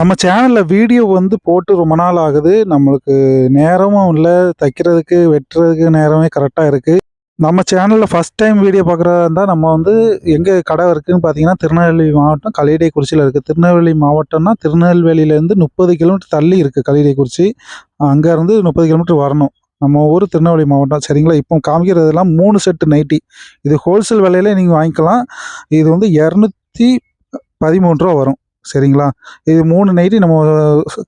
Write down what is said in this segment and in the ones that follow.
நம்ம சேனல்ல வீடியோ போட்டு ரொம்ப நாள் ஆகுது. நம்மளுக்கு நேரமும் இல்ல. தைக்கிறதுக்கு, வெட்டுறதுக்கு நேரமே கரெக்ட்டா இருக்கு. நம்ம சேனல்ல ஃபர்ஸ்ட் டைம் வீடியோ பார்க்குறதா இருந்தா, நம்ம எங்க கடை இருக்குன்னு பார்த்தீங்கன்னா, திருநெல்வேலி மாவட்டம் கல்லிடைக்குறிச்சியில இருக்கு. திருநெல்வேலி மாவட்டம்னா, திருநெல்வேலியிலேருந்து 30 கிலோமீட்டர் தள்ளி இருக்கு கல்லிடைக்குறிச்சி. அங்கேருந்து 30 கிலோமீட்டர் வரணும். நம்ம ஊரு திருநெல்வேலி மாவட்டம். சரிங்களா? இப்போ காமிக்கிறதெல்லாம் 3 செட் நைட்டி. இது ஹோல்சேல் விலையில நீங்க வாங்கிக்கலாம். இது ரூ. 213 வரும். சரிங்களா? இது 3 நைட்டி நம்ம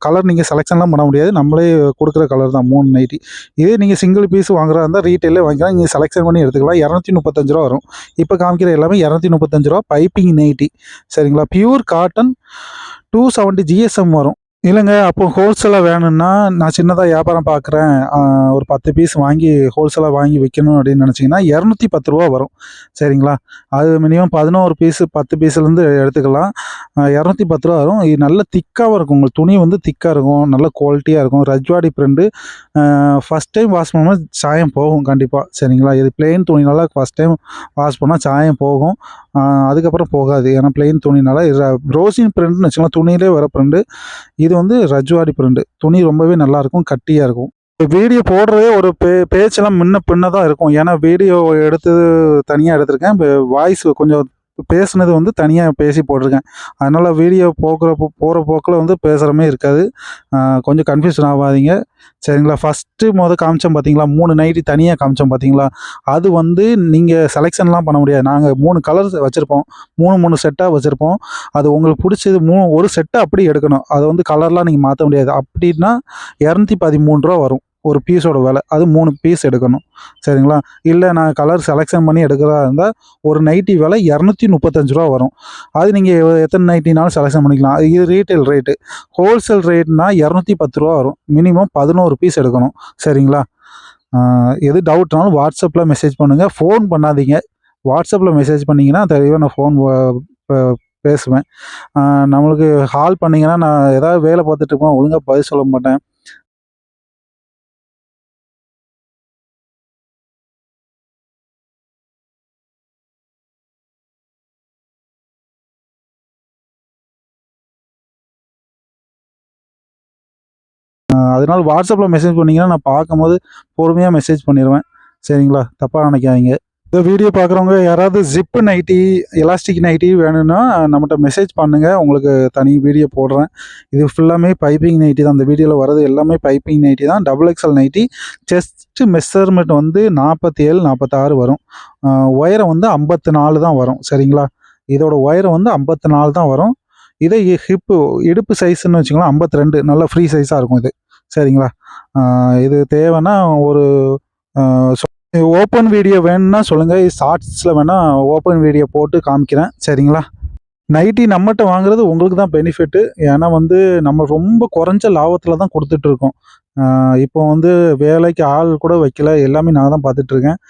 கலர் நீங்க செலக்ஷன்லாம் பண்ண முடியாது. நம்மளே குடுக்குற கலர் தான் 3 நைட்டி. இதே நீங்க சிங்கிள் பீஸ் வாங்குறதா இருந்தா ரீட்டெயிலே வாங்கிக்கலாம். நீங்க செலக்ஷன் பண்ணி எடுத்துக்கலாம். ரூ. 235 வரும். இப்ப காமிக்கிற எல்லாமே ரூ. 235 பைப்பிங் நைட்டி. சரிங்களா? பியூர் காட்டன் 270 ஜிஎஸ்எம் வரும். இல்லங்க. அப்போ ஹோல்சேலா வேணும்னா, நான் சின்னதா வியாபாரம் பார்க்குறேன். ஒரு 10 பீஸ் வாங்கி ஹோல்சேலா வாங்கி விக்கணும் அப்படின்னு நினச்சிங்கன்னா, ரூ. 210 வரும். சரிங்களா? அது மினிமம் 11 பீஸு 10 பீஸ்லேருந்து எடுத்துக்கலாம். ரூ. 210 வரும். இது நல்ல திக்காவும் இருக்கும். உங்களுக்கு துணி திக்கா இருக்கும். நல்ல குவாலிட்டியா இருக்கும். Rajwadi print. First time wash பண்ணும்போது சாயம் போகும் கண்டிப்பா. சரிங்களா? இது பிளெயின் துணினால ஃபர்ஸ்ட் டைம் வாஷ் பண்ணா சாயம் போகும். அதுக்கப்புறம் போகாது. ஏன்னா பிளெயின் துணினால ரோசின் பிரிண்ட்னு வச்சுக்கலாம். துணியிலே வர பிரிண்ட். இது ரஜ்வாடி பிரிண்ட். துணி ரொம்பவே நல்லாயிருக்கும். கட்டியா இருக்கும். வீடியோ போடுறதே ஒரு பேச்செல்லாம் முன்ன பின்ன தான் இருக்கும். ஏன்னா வீடியோ எடுத்தது தனியா எடுத்திருக்கேன். வாய்ஸ் கொஞ்சம் பேசுனது தனியா பேசி போட்டிருக்கேன். அதனால வீடியோ போகிற போக்குல பேசுகிற மாரி இருக்காது. கொஞ்சம் கன்ஃப்யூஷன் ஆகாதீங்க. சரிங்களா? ஃபஸ்ட்டு காமிச்சோம் பார்த்தீங்களா? 3 நைட்டி தனியா காமிச்சோம் பார்த்தீங்களா? அது நீங்க செலக்ஷன்லாம் பண்ண முடியாது. நாங்க 3 கலர்ஸ் வச்சிருப்போம். 3 செட்டா வச்சிருப்போம். அது உங்களுக்கு புடிச்சது ஒரு செட்ட அப்படியே எடுக்கணும். அது கலர்லாம் நீங்க மாத்த முடியாது. அப்படின்னா ரூ. 213 வரும். ஒரு பீஸோட விலை. அது 3 பீஸ் எடுக்கணும். சரிங்களா? இல்ல நான் கலர் செலக்ஷன் பண்ணி எடுக்கிறதா இருந்தா, ஒரு நைட்டி விலை ரூ. 235 வரும். அது நீங்க எத்தனை நைட்டினாலும் செலக்ஷன் பண்ணிக்கலாம். இது ரீட்டெயில் ரேட்டு. ஹோல்சேல் ரேட்னா ரூ. 210 வரும். மினிமம் 11 பீஸ் எடுக்கணும். சரிங்களா? எது டவுட்னாலும் வாட்ஸ்அப்பில் மெசேஜ் பண்ணுங்க. ஃபோன் பண்ணாதீங்க. வாட்ஸ்அப்பில் மெசேஜ் பண்ணீங்கன்னா தெளிவா நான் ஃபோன் பேசுவேன். நம்மளுக்கு கால் பண்ணீங்கன்னா, நான் ஏதாவது வேலை பார்த்துட்டு இருப்பேன். ஒழுங்கா பதில் சொல்ல மாட்டேன். அதனால வாட்ஸ்அப்பில் மெசேஜ் பண்ணீங்கன்னா, நான் பார்க்கும்போது பொறுமையா மெசேஜ் பண்ணிருவேன். சரிங்களா? தப்பா நினைக்காதீங்க. இந்த வீடியோ பார்க்குறவங்க யாராவது ஜிப்பு நைட்டி, எலாஸ்டிக் நைட்டி வேணும்னா நம்மட்ட மெசேஜ் பண்ணுங்க. உங்களுக்கு தனி வீடியோ போடுறேன். இது ஃபுல்லாமே பைப்பிங் நைட்டி தான். அந்த வீடியோவில் வர்றது எல்லாமே பைப்பிங் நைட்டி தான். XXL nightie. செஸ்ட் மெஷர்மெண்ட் 47, 46 வரும். உயரம் 54 தான் வரும். சரிங்களா? இதோட உயரம் 54 தான் வரும். இதே இடுப்பு சைஸ்ன்னு வச்சுக்கோங்களேன் 52. நல்ல ஃப்ரீ சைஸாக இருக்கும் இது. சரிங்களா? இது தேவைன்னா ஒரு ஓப்பன் வீடியோ வேணும்னா சொல்லுங்க. ஷார்ட்ஸில் வேணா ஓப்பன் வீடியோ போட்டு காமிக்கிறேன். சரிங்களா? நைட்டி நம்மகிட்ட வாங்குறது உங்களுக்கு தான் பெனிஃபிட்டு. ஏன்னா நம்ம ரொம்ப குறைஞ்ச லாபத்தில் தான் கொடுத்துட்ருக்கோம். இப்போ வேலைக்கு ஆள் கூட வைக்கல. எல்லாமே நான் தான் பார்த்துட்ருக்கேன்.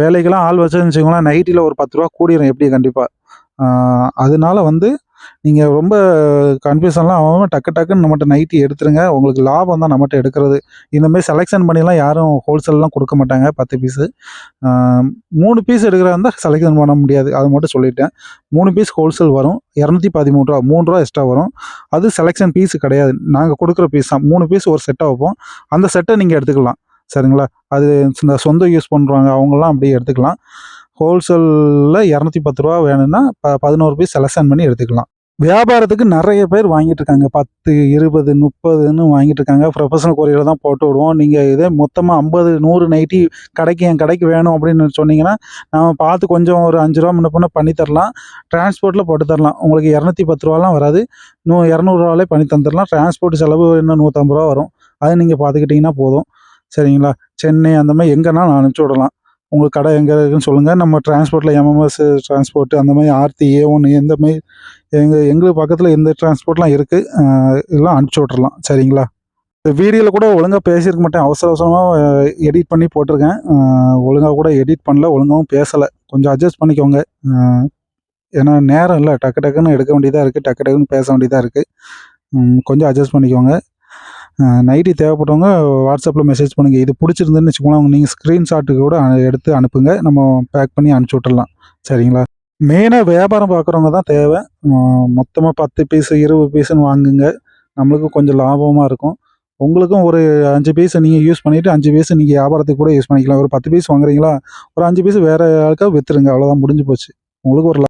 வேலைக்கெல்லாம் ஆள் வச்சேன்னு வச்சுக்கோங்களேன், நைட்டியில் ஒரு ரூ. 10 கூடிரும் எப்படியும் கண்டிப்பாக. அதனால நீங்க ரொம்ப கன்ஃப்யூஷன்லாம் ஆகாம டக்கு டக்குன்னு நம்மட்ட நைட்டி எடுத்துருங்க. உங்களுக்கு லாபம் தான் நம்மட்ட எடுக்கிறது. இந்த மாரி செலக்ஷன் பண்ணிலாம் யாரும் ஹோல்சேல்லாம் குடுக்க மாட்டாங்க 10 பீஸு. 3 பீஸ் எடுக்கிறதா இருந்தா செலக்ஷன் பண்ண முடியாது. அது மட்டும் சொல்லிட்டேன். 3 பீஸ் ஹோல்சேல் வரும். ரூ. 213 ரூ. 3 எக்ஸ்ட்ரா வரும். அது செலக்ஷன் பீஸ் கிடையாது. நாங்க குடுக்குற பீஸ் தான். 3 பீஸ் ஒரு செட்டா வைப்போம். அந்த செட்ட நீங்க எடுத்துக்கலாம். சரிங்களா? அது சொந்த யூஸ் பண்றவங்க அவங்கலாம் அப்படியே எடுத்துக்கலாம். ஹோல்சேல்ல ரூ. 210 வேணும்னா 11 பீஸ் செலக்ஷன் பண்ணி எடுத்துக்கலாம். வியாபாரத்துக்கு நெறைய பேர் வாங்கிட்டு இருக்காங்க. 10, 20, 30ன்னு வாங்கிட்டு இருக்காங்க. ப்ரொஃபஷனல் கொரியர்ல தான் போட்டு விடுவோம். நீங்க இதே மொத்தமா 50, 100 நைட்டி என் கடைக்கு வேணும் அப்படின்னு சொன்னீங்கன்னா, நாம பார்த்து கொஞ்சம் ஒரு ரூ. 5 முன்ன பின்ன பண்ணி தரலாம். டிரான்ஸ்போர்ட்ல போட்டு தரலாம். உங்களுக்கு ரூ. 210லாம் வராது. ரூ. 200 பண்ணி தந்துரலாம். டிரான்ஸ்போர்ட் செலவு இன்னும் ரூ. 150 வரும். அத நீங்க பார்த்துக்கிட்டீங்கன்னா போதும். சரிங்களா? சென்னை அந்த மாரி எங்கனாலும் அனுப்பிச்சு விடலாம். உங்க கடை எங்க இருக்குன்னு சொல்லுங்க. நம்ம டிரான்ஸ்போர்ட்ல எம்எம்எஸ் டிரான்ஸ்போர்ட் அந்த மாரி ஆர்த்தி, A1 எந்த மாரி எங்களுக்கு பக்கத்துல எந்த டிரான்ஸ்போர்ட்லாம் இருக்கு. இதெல்லாம் அனுப்பிச்சு விட்டுறலாம். சரிங்களா? இந்த வீடியோல கூட ஒழுங்கா பேசியிருக்க மாட்டேன். அவசர அவசரமா எடிட் பண்ணி போட்டிருக்கேன். ஒழுங்கா கூட எடிட் பண்ணல. ஒழுங்காவும் பேசல. கொஞ்சம் அட்ஜஸ்ட் பண்ணிக்கோங்க. ஏன்னா நேரம் இல்ல. டக்கு டக்குன்னு எடுக்க வேண்டியதா இருக்கு. டக்கு டக்குன்னு பேச வேண்டியதா இருக்கு. கொஞ்சம் அட்ஜஸ்ட் பண்ணிக்கோங்க. நைட்டி தேவைப்பட்டவங்க வாட்ஸ்அப்பில் மெசேஜ் பண்ணுங்கள். இது பிடிச்சிருந்துன்னு வச்சுக்கோங்களேன், நீங்கள் ஸ்க்ரீன்ஷாட்டு கூட எடுத்து அனுப்புங்க. நம்ம பேக் பண்ணி அனுப்பிச்சி விட்டுறலாம். சரிங்களா? மெயினாக வியாபாரம் பார்க்குறவங்க தான் தேவை. மொத்தமாக 10 பீஸு 20 பீஸுன்னு வாங்குங்க. நம்மளுக்கும் கொஞ்சம் லாபமாக இருக்கும். உங்களுக்கும் ஒரு 5 பீஸ் நீங்கள் யூஸ் பண்ணிவிட்டு 5 பீஸ் நீங்கள் வியாபாரத்துக்கு கூட யூஸ் பண்ணிக்கலாம். ஒரு 10 பீஸ் வாங்குறீங்களா, ஒரு 5 பீஸ் வேறு யாருக்காவது விற்றுருங்க, அவ்வளோதான் முடிஞ்சு போச்சு. உங்களுக்கு ஒரு